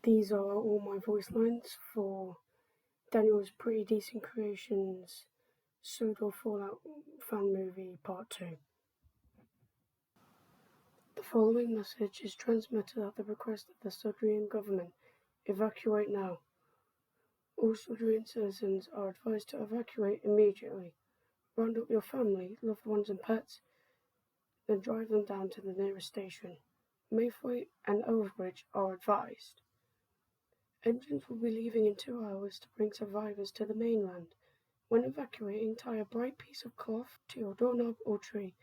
These are all my voice lines for Daniel's pretty decent creations Sodor Fallout fan movie part 2. The following message is transmitted at the request of the Sodorian government. Evacuate now. All Sodorian citizens are advised to evacuate immediately. Round up your family, loved ones and pets, then drive them down to the nearest station. Mayfleet and Overbridge are advised. Engines will be leaving in 2 hours to bring survivors to the mainland. When evacuating, tie a bright piece of cloth to your doorknob or tree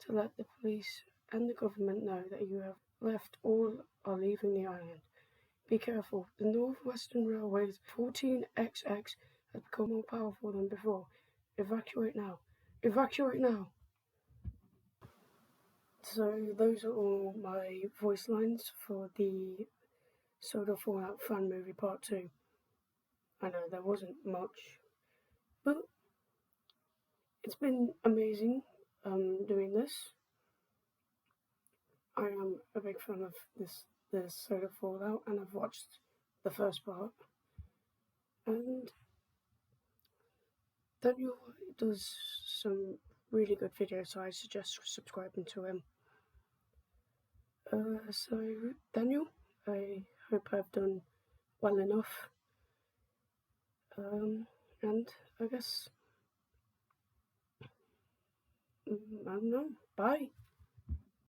to let the police and the government know that you have left. All are leaving the island. Be careful, the Northwestern Railway's 14XX has become more powerful than before. Evacuate now. Evacuate now! So those are all my voice lines for the Sodor Fallout fan movie part 2. I know there wasn't much, but it's been amazing doing this. I am a big fan of this Sodor Fallout, and I've watched the first part. And Daniel does some really good videos, so I suggest subscribing to him. So Daniel, I hope I've done well enough. And I guess, I don't know, bye.